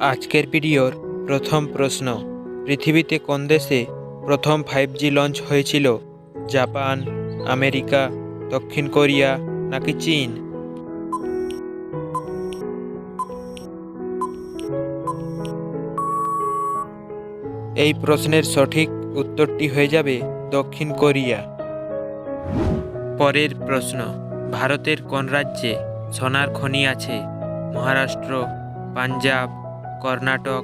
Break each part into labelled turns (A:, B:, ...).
A: আজকের ভিডিওর প্রথম প্রশ্ন, পৃথিবীতে কোন দেশে প্রথম 5G লঞ্চ হয়েছিল? জাপান, আমেরিকা, দক্ষিণ কোরিয়া নাকি চীন? এই প্রশ্নের সঠিক উত্তরটি হয়ে যাবে দক্ষিণ কোরিয়া। পরের প্রশ্ন, ভারতের কোন রাজ্যে সোনার খনি আছে? মহারাষ্ট্র, পাঞ্জাব, কর্ণাটক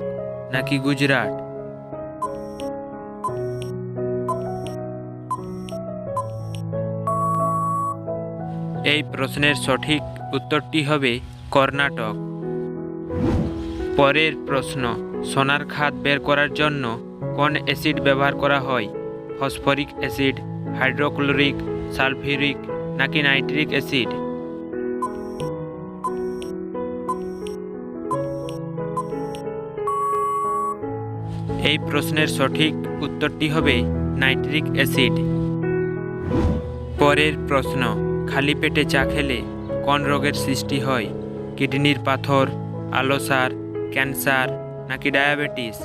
A: নাকি গুজরাট? এই প্রশ্নের সঠিক উত্তরটি হবে কর্ণাটক। পরের প্রশ্ন, সোনার খাদ বের করার জন্য কোন অ্যাসিড ব্যবহার করা হয়? ফসফরিক অ্যাসিড, হাইড্রোক্লোরিক, সালফিউরিক নাকি নাইট্রিক অ্যাসিড? এই প্রশ্নের সঠিক উত্তরটি হবে নাইট্রিক অ্যাসিড। পরের প্রশ্ন, খালি পেটে চা খেলে কোন রোগের সৃষ্টি হয়? কিডনির পাথর, আলসার, ক্যান্সার নাকি ডায়াবেটিস?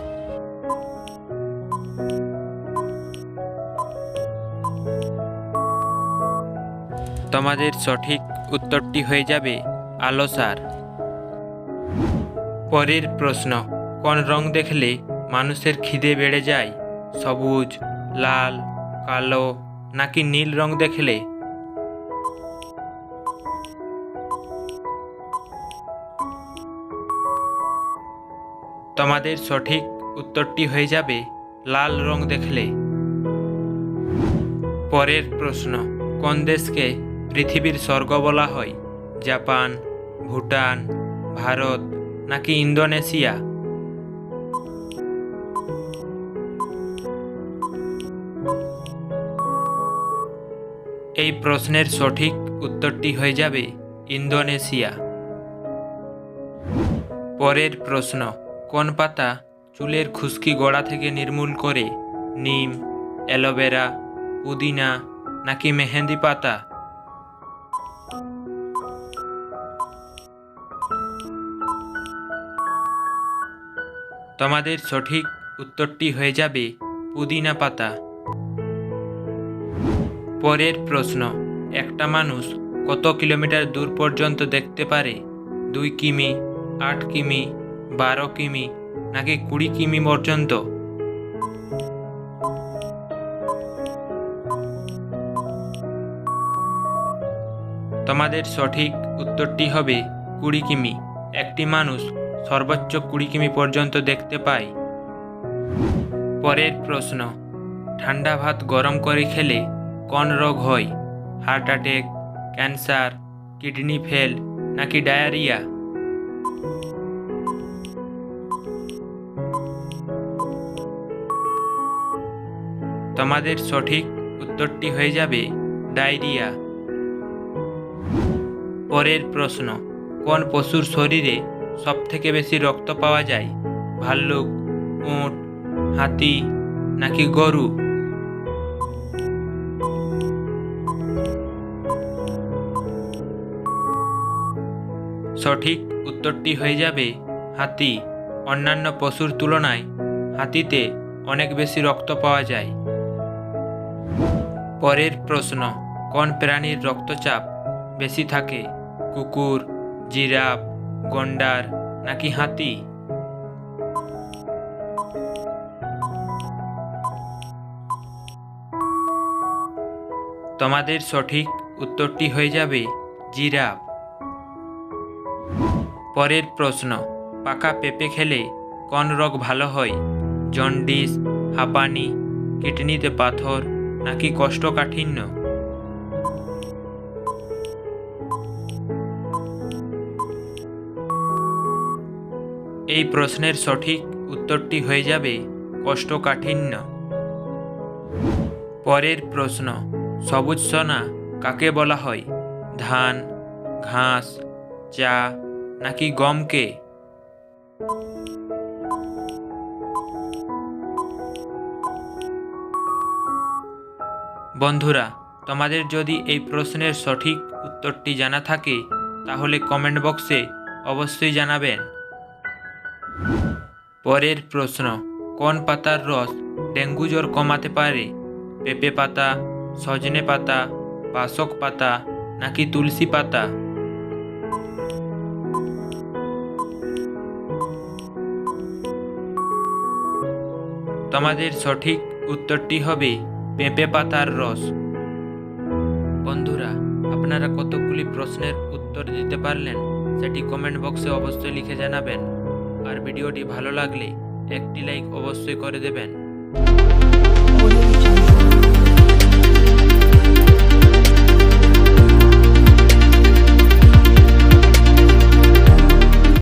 A: তোমাদের সঠিক উত্তরটি হয়ে যাবে আলসার। পরের প্রশ্ন, কোন রং দেখলে মানুষের খিদে বেড়ে যায়? সবুজ, লাল, কালো নাকি নীল রং দেখলে? তোমাদের সঠিক উত্তরটি হয়ে যাবে লাল রং দেখলে। পরের প্রশ্ন, কোন দেশকে পৃথিবীর স্বর্গ বলা হয়? জাপান, ভুটান, ভারত নাকি ইন্দোনেশিয়া? এই প্রশ্নের সঠিক উত্তরটি হয়ে যাবে ইন্দোনেশিয়া। পরের প্রশ্ন, কোন পাতা চুলের খুশকি গোড়া থেকে নির্মূল করে? নিম, অ্যালোভেরা, পুদিনা নাকি মেহেন্দি পাতা? তোমাদের সঠিক উত্তরটি হয়ে যাবে পুদিনা পাতা। পরের প্রশ্ন, একটা মানুষ কত কিলোমিটার দূর পর্যন্ত দেখতে পারে? 2 কিমি, 8 কিমি, 12 কিমি নাকি 20 কিমি পর্যন্ত? তোমাদের সঠিক উত্তরটি হবে 20 কিমি। একটি মানুষ সর্বোচ্চ 20 কিমি পর্যন্ত দেখতে পায়। পরের প্রশ্ন, ঠান্ডা ভাত গরম করে খেলে কোন রোগ হয়? Heart attack, cancer, kidney fail নাকি ডায়রিয়া? তোমাদের সঠিক উত্তরটি হয়ে যাবে ডায়রিয়া। পরের প্রশ্ন, কোন পশুর শরীরে সবথেকে বেশি রক্ত পাওয়া যায়? ভাল্লুক, উট, হাতি নাকি গরু? সঠিক উত্তরটি হয়ে যাবে হাতি। অন্যান্য পশুর তুলনায় হাতিতে অনেক বেশি রক্ত পাওয়া যায়। পরের প্রশ্ন, কোন প্রাণীর রক্তচাপ বেশি থাকে? কুকুর, জিরাফ, গন্ডার নাকি হাতি? তোমাদের সঠিক উত্তরটি হয়ে যাবে জিরাফ। পরের প্রশ্ন, পাকা পেঁপে খেলে কোন রোগ ভালো হয়? জন্ডিস, হাঁপানি, কিডনিতে পাথর নাকি কোষ্ঠকাঠিন্য? এই প্রশ্নের সঠিক উত্তরটি হয়ে যাবে কোষ্ঠকাঠিন্য। পরের প্রশ্ন, সবুজ সোনা কাকে বলা হয়? ধান, ঘাস, চা নাকি গমকে? বন্ধুরা, তোমাদের যদি এই প্রশ্নের সঠিক উত্তরটি জানা থাকে তাহলে কমেন্ট বক্সে অবশ্যই জানাবেন। পরের প্রশ্ন, কোন পাতার রস ডেঙ্গু জ্বর কমাতে পারে? পেঁপে পাতা, সজনে পাতা, বাসক পাতা নাকি তুলসী পাতা? তোমাদের সঠিক উত্তরটি হবে পেঁপে পাতার রস। বন্ধুরা, আপনারা কতগুলি প্রশ্নের উত্তর দিতে পারলেন সেটি কমেন্ট বক্সে অবশ্যই লিখে জানাবেন। আর ভিডিওটি ভালো লাগলে একটি লাইক অবশ্যই করে দেবেন।